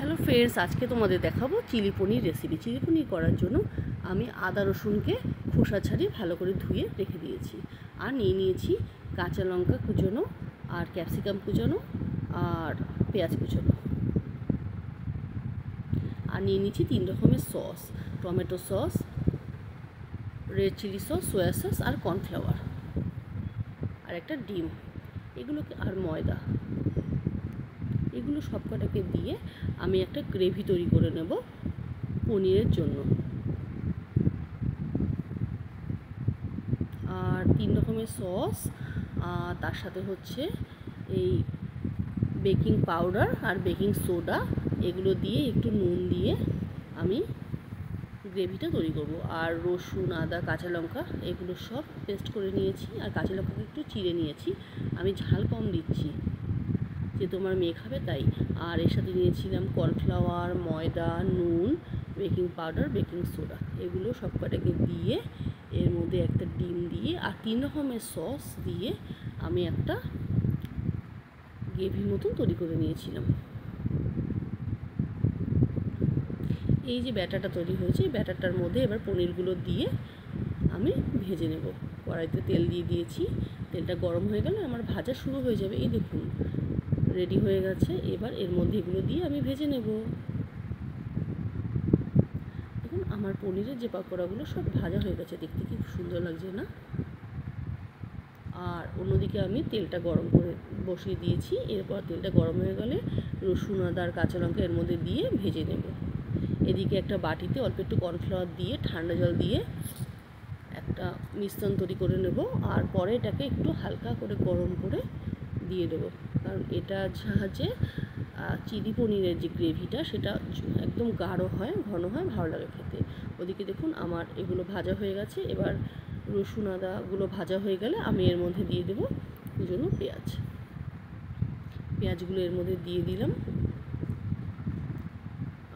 Hello friends, আজকে তোমাদের দেখাবো চিলি পনির রেসিপি। চিলি পনির করার জন্য আমি আদা রসুনকে খোসা ছাড়িয়ে ভালো করে ধুয়ে রেখে দিয়েছি। আর নিয়ে নিয়েছি কাঁচা লঙ্কা কুচোনো, আর ক্যাপসিকাম কুচোনো, আর পেঁয়াজ কুচোনো। আর নিয়ে নিয়েছি 3 রকমের sauce: tomato sauce, red chilli sauce, soya sauce আর কর্নফ্লাওয়ার, আর একটা ডিম, এগুলোকে আর ময়দা। এগুলো সব কটাকে দিয়ে আমি একটা গ্রেভি তৈরি করে নেব পনিরের জন্য। আর 3 রকমের সস, তার সাথে হচ্ছে এই বেকিং পাউডার আর বেকিং সোডা, এগুলো দিয়ে একটু নুন দিয়ে আমি গ্রেভিটা তৈরি করব। আর রসুন, আদা, কাঁচা লঙ্কা এগুলো সব পেস্ট করে নিয়েছি, আর কাঁচা লঙ্কাকে একটু চিড়ে নিয়েছি। আমি ঝাল কম দিচ্ছি, যে তোমার মেয়ে খাবে তাই। আর এর সাথে নিয়েছিলাম কর্নফ্লাওয়ার, ময়দা, নুন, বেকিং পাউডার, বেকিং সোডা, এগুলো সব কটাকে দিয়ে এর মধ্যে একটা ডিম দিয়ে আর 3 রকমের সস দিয়ে আমি একটা গ্রেভির মতন তৈরি করে নিয়েছিলাম। এই যে ব্যাটারটা তৈরি হয়েছে, এই ব্যাটারটার মধ্যে এবার পনিরগুলো দিয়ে আমি ভেজে নেব। কড়াইতে তেল দিয়ে দিয়েছি, তেলটা গরম হয়ে গেলে আমার ভাজা শুরু হয়ে যাবে। এই দেখুন রেডি হয়ে গেছে। এবার এর মধ্যে এগুলো দিয়ে আমি ভেজে নেব। দেখুন আমার পনিরের যে পাকোড়াগুলো সব ভাজা হয়ে গেছে, দেখতে কি সুন্দর লাগছে না? আর অন্যদিকে আমি তেলটা গরম করে বসিয়ে দিয়েছি। এরপর তেলটা গরম হয়ে গেলে রসুন, আদা আর কাঁচা লঙ্কা এর মধ্যে দিয়ে ভেজে নেব। এদিকে একটা বাটিতে অল্প একটু কর্নফ্লাওয়ার দিয়ে ঠান্ডা জল দিয়ে একটা মিশ্রণ তৈরি করে নেব। আর পরে এটাকে একটু হালকা করে গরম করে দিয়ে দেবো, কারণ এটা সাহায্যে চিলি পনিরের যে গ্রেভিটা সেটা একদম গাঢ় হয়, ঘন হয়, ভালো লাগে খেতে। ওদিকে দেখুন আমার এগুলো ভাজা হয়ে গেছে। এবার রসুন আদাগুলো ভাজা হয়ে গেলে আমি এর মধ্যে দিয়ে দেবো জন্য পেঁয়াজগুলো এর মধ্যে দিয়ে দিলাম।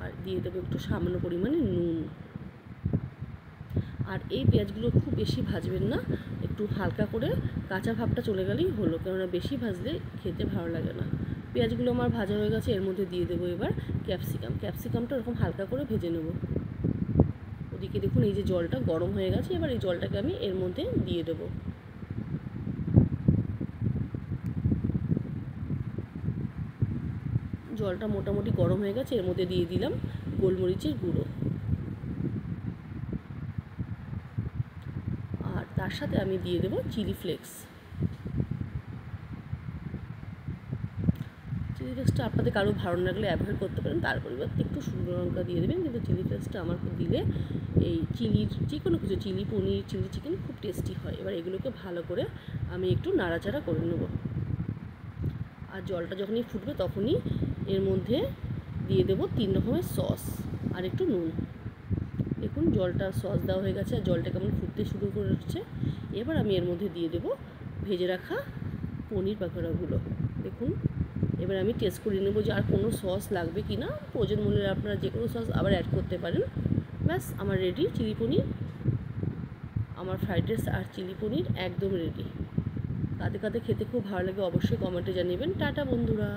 আর দিয়ে দেবো একটু সামান্য পরিমাণে নুন। আর এই পেঁয়াজগুলো খুব বেশি ভাজবেন না, একটু হালকা করে কাঁচা ভাবটা চলে গেলেই হলো, কেননা বেশি ভাজলে খেতে ভালো লাগে না। পেঁয়াজগুলো আমার ভাজা হয়ে গেছে। এর মধ্যে দিয়ে দেবো এবার ক্যাপসিকামটা এরকম হালকা করে ভেজে নেব। ওদিকে দেখুন এই যে জলটা গরম হয়ে গেছে। এবার এই জলটাকে আমি এর মধ্যে দিয়ে দেবো। জলটা মোটামুটি গরম হয়ে গেছে। এর মধ্যে দিয়ে দিলাম গোলমরিচের গুঁড়ো, আর তার সাথে আমি দিয়ে দেবো চিলি ফ্লেক্স। চিলি ফ্লেক্সটা আপনাদের কারো ভালো না লাগলে অ্যাভয়েড করতে পারেন, তার পরিবর্তে একটু শুকনো লঙ্কা দিয়ে দেবেন। কিন্তু চিলি ফ্লেক্সটা আমার দিলে এই চিলির যে কোনো কিছু, চিলি পনির, চিলি চিকেন খুব টেস্টি হয়। এবার এগুলোকে ভালো করে আমি একটু নাড়াচাড়া করে নেব। আর জলটা যখনই ফুটবে তখনই এর মধ্যে দিয়ে দেবো 3 রকমের সস আর একটু নুন। দেখুন জলটা সস দেওয়া হয়ে গেছে আর জলটা কেমন ফুটতে শুরু করেছে। এবার আমি এর মধ্যে দিয়ে দেবো ভেজে রাখা পনির পাকোড়াগুলো। দেখুন এবার আমি টেস্ট করে নেবো যে আর কোনো সস লাগবে কি না। প্রয়োজন মূল্যে আপনারা যে কোনো সস আবার অ্যাড করতে পারেন। ব্যাস আমার রেডি চিলি পনির। আমার ফ্রাইড রাইস আর চিলি পনির একদম রেডি। কাদের কাদের খেতে খুব ভালো লাগে অবশ্যই কমেন্টে জানাবেন। টাটা বন্ধুরা।